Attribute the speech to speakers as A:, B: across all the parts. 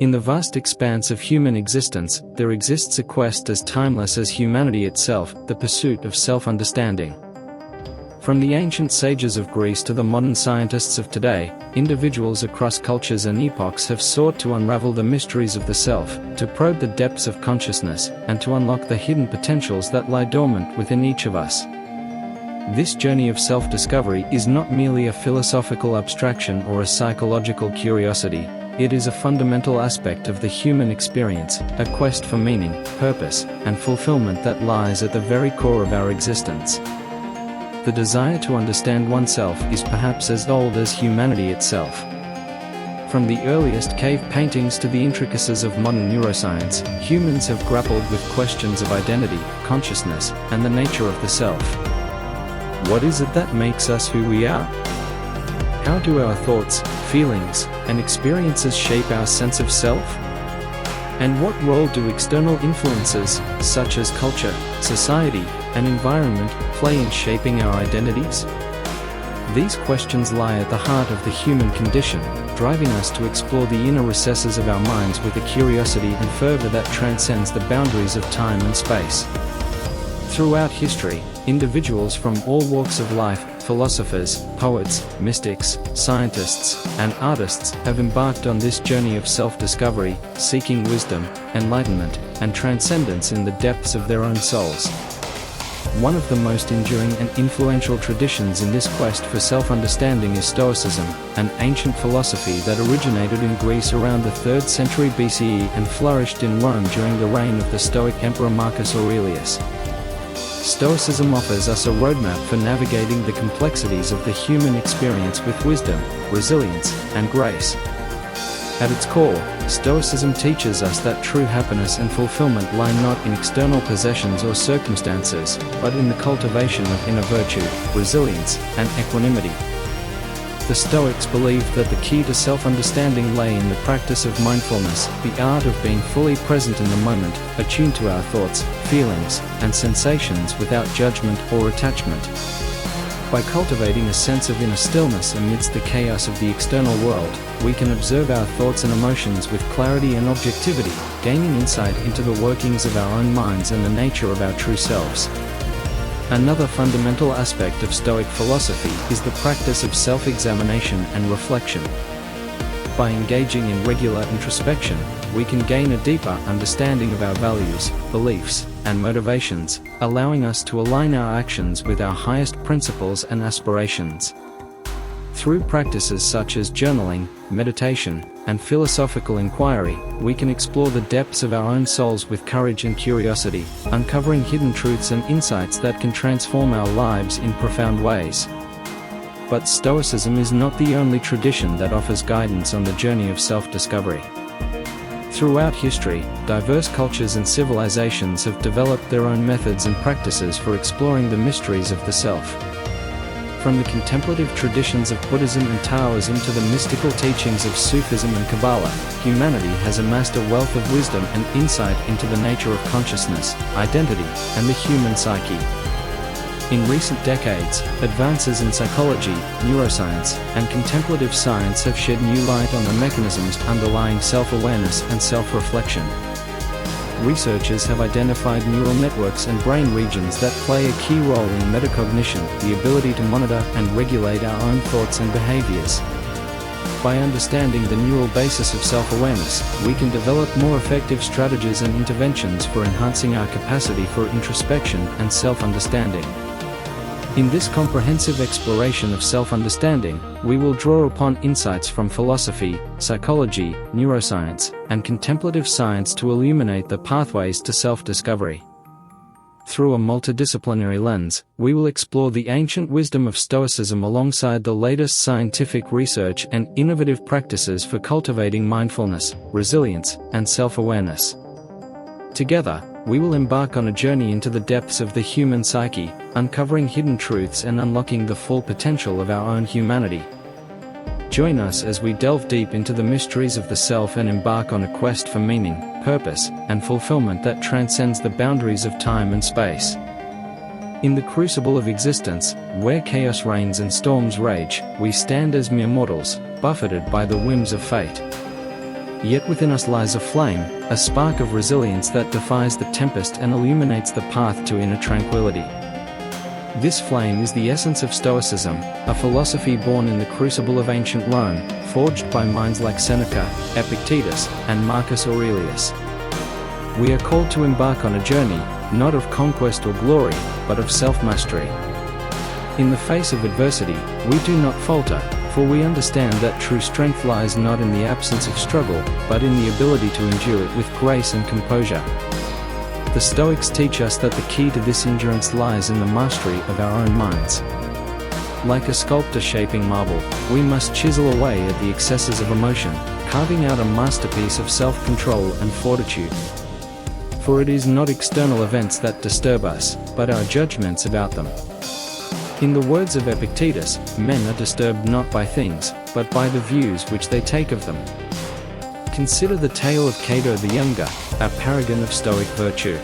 A: In the vast expanse of human existence, there exists a quest as timeless as humanity itself, the pursuit of self-understanding. From the ancient sages of Greece to the modern scientists of today, individuals across cultures and epochs have sought to unravel the mysteries of the self, to probe the depths of consciousness, and to unlock the hidden potentials that lie dormant within each of us. This journey of self-discovery is not merely a philosophical abstraction or a psychological curiosity. It is a fundamental aspect of the human experience, a quest for meaning, purpose, and fulfillment that lies at the very core of our existence. The desire to understand oneself is perhaps as old as humanity itself. From the earliest cave paintings to the intricacies of modern neuroscience, humans have grappled with questions of identity, consciousness, and the nature of the self. What is it that makes us who we are? How do our thoughts, feelings, and experiences shape our sense of self? And what role do external influences, such as culture, society, and environment, play in shaping our identities? These questions lie at the heart of the human condition, driving us to explore the inner recesses of our minds with a curiosity and fervor that transcends the boundaries of time and space. Throughout history, individuals from all walks of life, philosophers, poets, mystics, scientists, and artists have embarked on this journey of self-discovery, seeking wisdom, enlightenment, and transcendence in the depths of their own souls. One of the most enduring and influential traditions in this quest for self-understanding is Stoicism, an ancient philosophy that originated in Greece around the 3rd century BCE and flourished in Rome during the reign of the Stoic Emperor Marcus Aurelius. Stoicism offers us a roadmap for navigating the complexities of the human experience with wisdom, resilience, and grace. At its core, Stoicism teaches us that true happiness and fulfillment lie not in external possessions or circumstances, but in the cultivation of inner virtue, resilience, and equanimity. The Stoics believed that the key to self-understanding lay in the practice of mindfulness, the art of being fully present in the moment, attuned to our thoughts, feelings, and sensations without judgment or attachment. By cultivating a sense of inner stillness amidst the chaos of the external world, we can observe our thoughts and emotions with clarity and objectivity, gaining insight into the workings of our own minds and the nature of our true selves. Another fundamental aspect of Stoic philosophy is the practice of self-examination and reflection. By engaging in regular introspection, we can gain a deeper understanding of our values, beliefs, and motivations, allowing us to align our actions with our highest principles and aspirations. Through practices such as journaling, meditation, and philosophical inquiry, we can explore the depths of our own souls with courage and curiosity, uncovering hidden truths and insights that can transform our lives in profound ways. But Stoicism is not the only tradition that offers guidance on the journey of self-discovery. Throughout history, diverse cultures and civilizations have developed their own methods and practices for exploring the mysteries of the self. From the contemplative traditions of Buddhism and Taoism to the mystical teachings of Sufism and Kabbalah, humanity has amassed a wealth of wisdom and insight into the nature of consciousness, identity, and the human psyche. In recent decades, advances in psychology, neuroscience, and contemplative science have shed new light on the mechanisms underlying self-awareness and self-reflection. Researchers have identified neural networks and brain regions that play a key role in metacognition, the ability to monitor and regulate our own thoughts and behaviors. By understanding the neural basis of self-awareness, we can develop more effective strategies and interventions for enhancing our capacity for introspection and self-understanding. In this comprehensive exploration of self-understanding, we will draw upon insights from philosophy, psychology, neuroscience, and contemplative science to illuminate the pathways to self-discovery. Through a multidisciplinary lens, we will explore the ancient wisdom of Stoicism alongside the latest scientific research and innovative practices for cultivating mindfulness, resilience, and self-awareness. Together, we will embark on a journey into the depths of the human psyche, uncovering hidden truths and unlocking the full potential of our own humanity. Join us as we delve deep into the mysteries of the self and embark on a quest for meaning, purpose, and fulfillment that transcends the boundaries of time and space. In the crucible of existence, where chaos reigns and storms rage, we stand as mere mortals, buffeted by the whims of fate. Yet within us lies a flame, a spark of resilience that defies the tempest and illuminates the path to inner tranquility. This flame is the essence of Stoicism, a philosophy born in the crucible of ancient Rome, forged by minds like Seneca, Epictetus, and Marcus Aurelius. We are called to embark on a journey, not of conquest or glory, but of self-mastery. In the face of adversity, we do not falter, for we understand that true strength lies not in the absence of struggle, but in the ability to endure it with grace and composure. The Stoics teach us that the key to this endurance lies in the mastery of our own minds. Like a sculptor shaping marble, we must chisel away at the excesses of emotion, carving out a masterpiece of self-control and fortitude. For it is not external events that disturb us, but our judgments about them. In the words of Epictetus, men are disturbed not by things, but by the views which they take of them. Consider the tale of Cato the Younger, a paragon of Stoic virtue.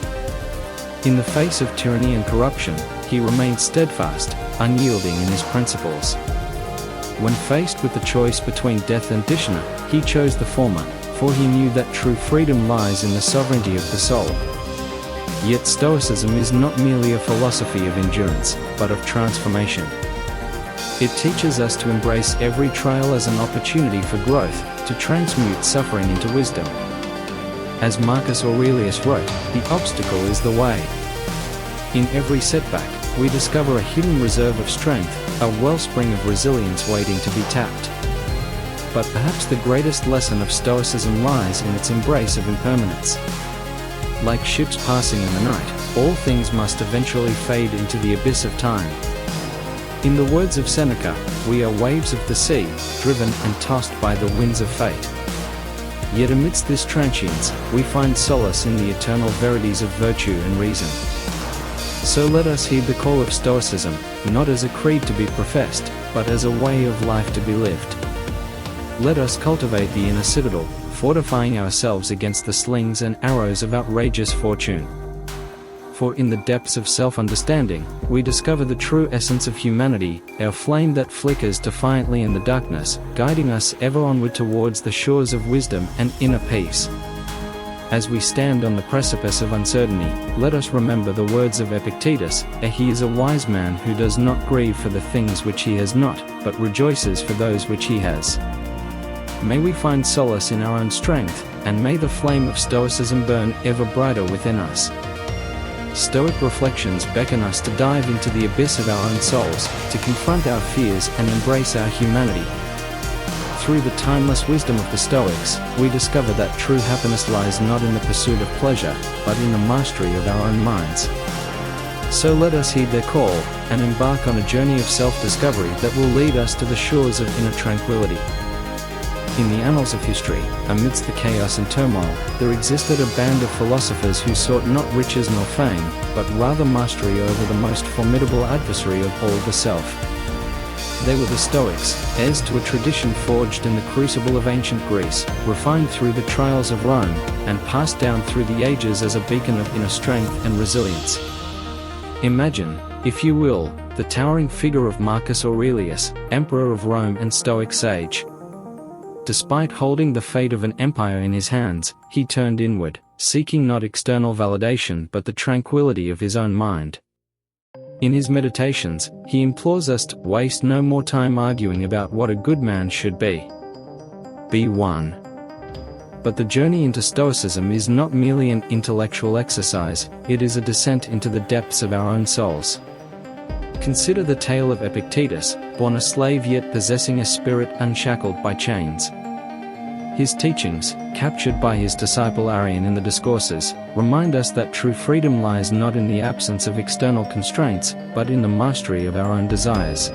A: In the face of tyranny and corruption, he remained steadfast, unyielding in his principles. When faced with the choice between death and dishonor, he chose the former, for he knew that true freedom lies in the sovereignty of the soul. Yet Stoicism is not merely a philosophy of endurance, but of transformation. It teaches us to embrace every trial as an opportunity for growth, to transmute suffering into wisdom. As Marcus Aurelius wrote, the obstacle is the way. In every setback, we discover a hidden reserve of strength, a wellspring of resilience waiting to be tapped. But perhaps the greatest lesson of Stoicism lies in its embrace of impermanence. Like ships passing in the night, all things must eventually fade into the abyss of time. In the words of Seneca, we are waves of the sea, driven and tossed by the winds of fate. Yet amidst this transience, we find solace in the eternal verities of virtue and reason. So let us heed the call of Stoicism, not as a creed to be professed, but as a way of life to be lived. Let us cultivate the inner citadel, fortifying ourselves against the slings and arrows of outrageous fortune. For in the depths of self-understanding, we discover the true essence of humanity, our flame that flickers defiantly in the darkness, guiding us ever onward towards the shores of wisdom and inner peace. As we stand on the precipice of uncertainty, let us remember the words of Epictetus, he is a wise man who does not grieve for the things which he has not, but rejoices for those which he has. May we find solace in our own strength, and may the flame of Stoicism burn ever brighter within us. Stoic Reflections beckon us to dive into the abyss of our own souls, to confront our fears and embrace our humanity. Through the timeless wisdom of the Stoics, we discover that true happiness lies not in the pursuit of pleasure, but in the mastery of our own minds. So let us heed their call, and embark on a journey of self-discovery that will lead us to the shores of inner tranquility. In the annals of history, amidst the chaos and turmoil, there existed a band of philosophers who sought not riches nor fame, but rather mastery over the most formidable adversary of all, the self. They were the Stoics, heirs to a tradition forged in the crucible of ancient Greece, refined through the trials of Rome, and passed down through the ages as a beacon of inner strength and resilience. Imagine, if you will, the towering figure of Marcus Aurelius, Emperor of Rome and Stoic sage. Despite holding the fate of an empire in his hands, he turned inward, seeking not external validation but the tranquility of his own mind. In his meditations, he implores us to waste no more time arguing about what a good man should be. Be one. But the journey into Stoicism is not merely an intellectual exercise, it is a descent into the depths of our own souls. Consider the tale of Epictetus, born a slave yet possessing a spirit unshackled by chains. His teachings, captured by his disciple Arian in the Discourses, remind us that true freedom lies not in the absence of external constraints, but in the mastery of our own desires.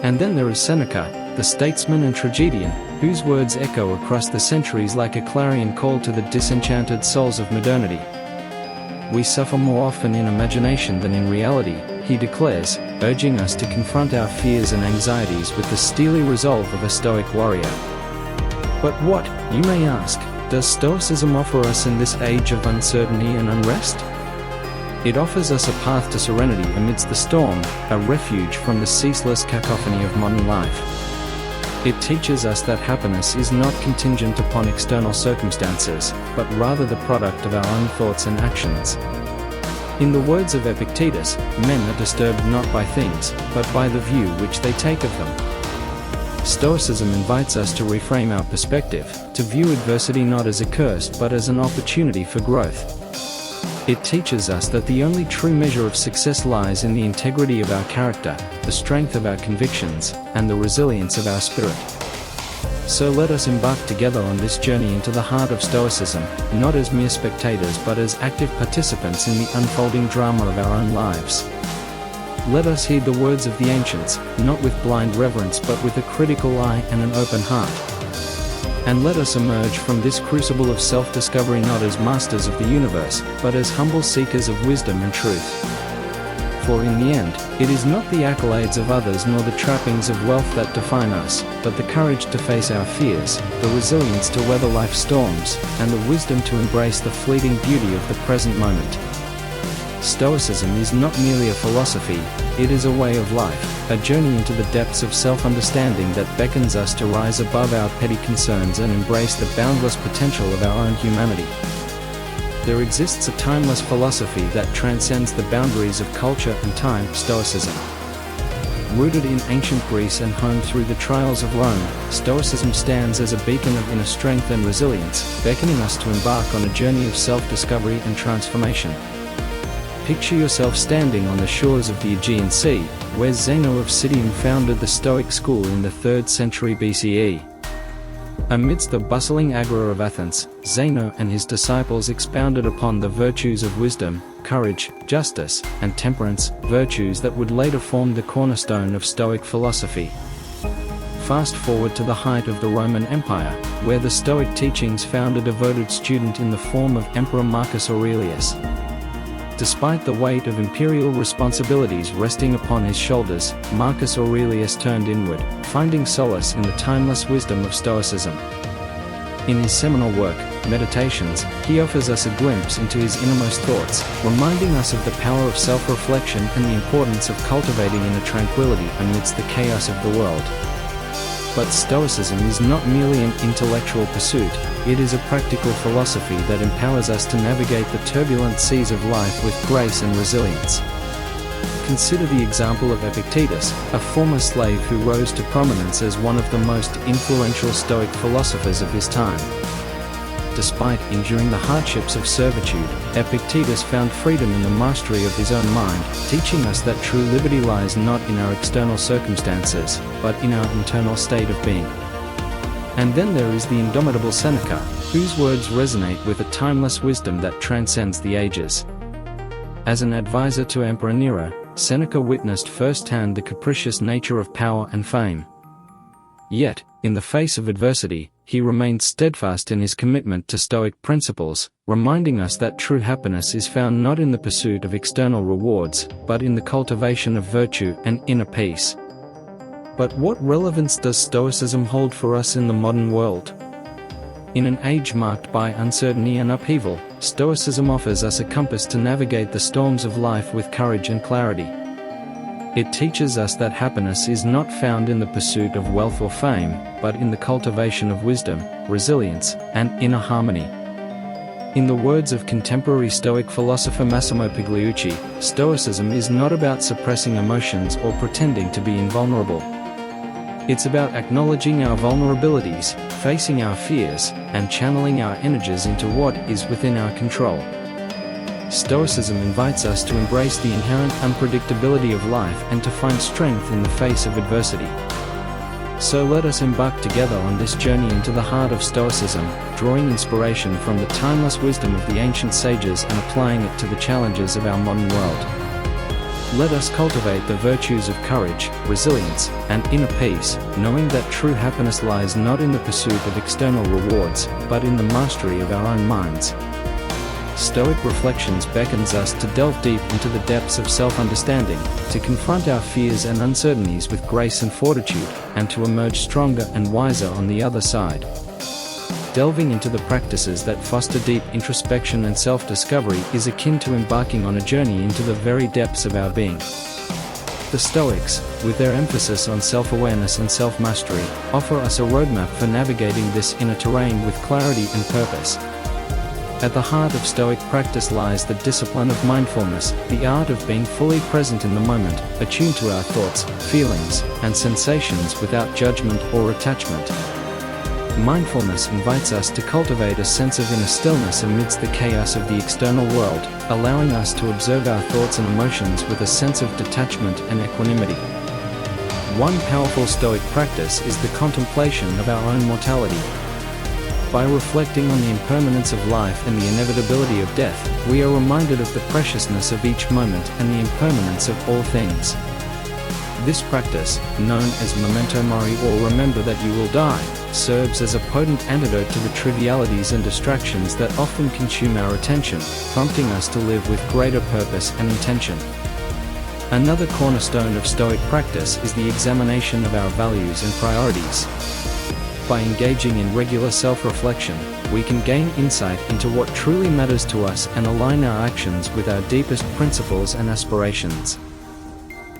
A: And then there is Seneca, the statesman and tragedian, whose words echo across the centuries like a clarion call to the disenchanted souls of modernity. We suffer more often in imagination than in reality, he declares, urging us to confront our fears and anxieties with the steely resolve of a Stoic warrior. But what, you may ask, does Stoicism offer us in this age of uncertainty and unrest? It offers us a path to serenity amidst the storm, a refuge from the ceaseless cacophony of modern life. It teaches us that happiness is not contingent upon external circumstances, but rather the product of our own thoughts and actions. In the words of Epictetus, men are disturbed not by things, but by the view which they take of them. Stoicism invites us to reframe our perspective, to view adversity not as a curse but as an opportunity for growth. It teaches us that the only true measure of success lies in the integrity of our character, the strength of our convictions, and the resilience of our spirit. So let us embark together on this journey into the heart of Stoicism, not as mere spectators but as active participants in the unfolding drama of our own lives. Let us heed the words of the ancients, not with blind reverence but with a critical eye and an open heart. And let us emerge from this crucible of self-discovery not as masters of the universe, but as humble seekers of wisdom and truth. For in the end, it is not the accolades of others nor the trappings of wealth that define us, but the courage to face our fears, the resilience to weather life's storms, and the wisdom to embrace the fleeting beauty of the present moment. Stoicism is not merely a philosophy, it is a way of life, a journey into the depths of self-understanding that beckons us to rise above our petty concerns and embrace the boundless potential of our own humanity. There exists a timeless philosophy that transcends the boundaries of culture and time, Stoicism. Rooted in ancient Greece and honed through the trials of Rome, Stoicism stands as a beacon of inner strength and resilience, beckoning us to embark on a journey of self-discovery and transformation. Picture yourself standing on the shores of the Aegean Sea, where Zeno of Citium founded the Stoic school in the 3rd century BCE. Amidst the bustling agora of Athens, Zeno and his disciples expounded upon the virtues of wisdom, courage, justice, and temperance, virtues that would later form the cornerstone of Stoic philosophy. Fast forward to the height of the Roman Empire, where the Stoic teachings found a devoted student in the form of Emperor Marcus Aurelius. Despite the weight of imperial responsibilities resting upon his shoulders, Marcus Aurelius turned inward, finding solace in the timeless wisdom of Stoicism. In his seminal work, Meditations, he offers us a glimpse into his innermost thoughts, reminding us of the power of self-reflection and the importance of cultivating inner tranquility amidst the chaos of the world. But Stoicism is not merely an intellectual pursuit, it is a practical philosophy that empowers us to navigate the turbulent seas of life with grace and resilience. Consider the example of Epictetus, a former slave who rose to prominence as one of the most influential Stoic philosophers of his time. Despite enduring the hardships of servitude, Epictetus found freedom in the mastery of his own mind, teaching us that true liberty lies not in our external circumstances, but in our internal state of being. And then there is the indomitable Seneca, whose words resonate with a timeless wisdom that transcends the ages. As an advisor to Emperor Nero, Seneca witnessed firsthand the capricious nature of power and fame. Yet, in the face of adversity, he remained steadfast in his commitment to Stoic principles, reminding us that true happiness is found not in the pursuit of external rewards, but in the cultivation of virtue and inner peace. But what relevance does Stoicism hold for us in the modern world? In an age marked by uncertainty and upheaval, Stoicism offers us a compass to navigate the storms of life with courage and clarity. It teaches us that happiness is not found in the pursuit of wealth or fame, but in the cultivation of wisdom, resilience, and inner harmony. In the words of contemporary Stoic philosopher Massimo Pigliucci, Stoicism is not about suppressing emotions or pretending to be invulnerable. It's about acknowledging our vulnerabilities, facing our fears, and channeling our energies into what is within our control. Stoicism invites us to embrace the inherent unpredictability of life and to find strength in the face of adversity. So let us embark together on this journey into the heart of Stoicism, drawing inspiration from the timeless wisdom of the ancient sages and applying it to the challenges of our modern world. Let us cultivate the virtues of courage, resilience, and inner peace, knowing that true happiness lies not in the pursuit of external rewards, but in the mastery of our own minds. Stoic Reflections beckons us to delve deep into the depths of self-understanding, to confront our fears and uncertainties with grace and fortitude, and to emerge stronger and wiser on the other side. Delving into the practices that foster deep introspection and self-discovery is akin to embarking on a journey into the very depths of our being. The Stoics, with their emphasis on self-awareness and self-mastery, offer us a roadmap for navigating this inner terrain with clarity and purpose. At the heart of Stoic practice lies the discipline of mindfulness, the art of being fully present in the moment, attuned to our thoughts, feelings, and sensations without judgment or attachment. Mindfulness invites us to cultivate a sense of inner stillness amidst the chaos of the external world, allowing us to observe our thoughts and emotions with a sense of detachment and equanimity. One powerful Stoic practice is the contemplation of our own mortality. By reflecting on the impermanence of life and the inevitability of death, we are reminded of the preciousness of each moment and the impermanence of all things. This practice, known as memento mori or remember that you will die, serves as a potent antidote to the trivialities and distractions that often consume our attention, prompting us to live with greater purpose and intention. Another cornerstone of Stoic practice is the examination of our values and priorities. By engaging in regular self-reflection, we can gain insight into what truly matters to us and align our actions with our deepest principles and aspirations.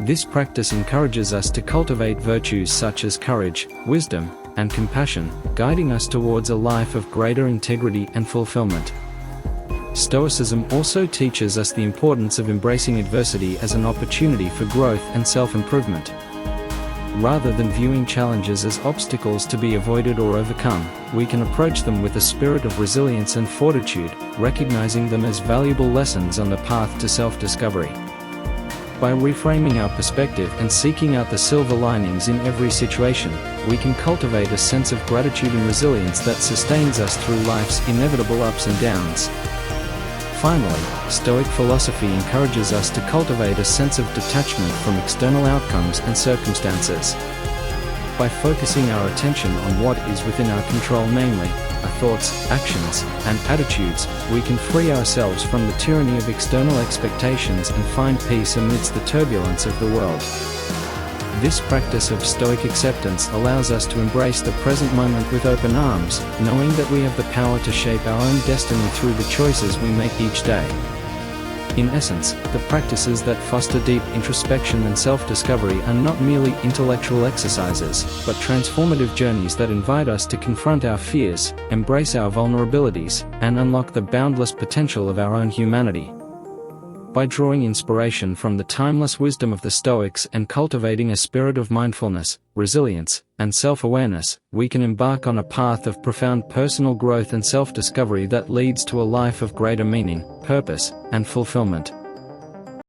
A: This practice encourages us to cultivate virtues such as courage, wisdom, and compassion, guiding us towards a life of greater integrity and fulfillment. Stoicism also teaches us the importance of embracing adversity as an opportunity for growth and self-improvement. Rather than viewing challenges as obstacles to be avoided or overcome, we can approach them with a spirit of resilience and fortitude, recognizing them as valuable lessons on the path to self-discovery. By reframing our perspective and seeking out the silver linings in every situation, we can cultivate a sense of gratitude and resilience that sustains us through life's inevitable ups and downs. Finally, Stoic philosophy encourages us to cultivate a sense of detachment from external outcomes and circumstances. By focusing our attention on what is within our control, namely, our thoughts, actions, and attitudes, we can free ourselves from the tyranny of external expectations and find peace amidst the turbulence of the world. This practice of Stoic acceptance allows us to embrace the present moment with open arms, knowing that we have the power to shape our own destiny through the choices we make each day. In essence, the practices that foster deep introspection and self-discovery are not merely intellectual exercises, but transformative journeys that invite us to confront our fears, embrace our vulnerabilities, and unlock the boundless potential of our own humanity. By drawing inspiration from the timeless wisdom of the Stoics and cultivating a spirit of mindfulness, resilience, and self-awareness, we can embark on a path of profound personal growth and self-discovery that leads to a life of greater meaning, purpose, and fulfillment.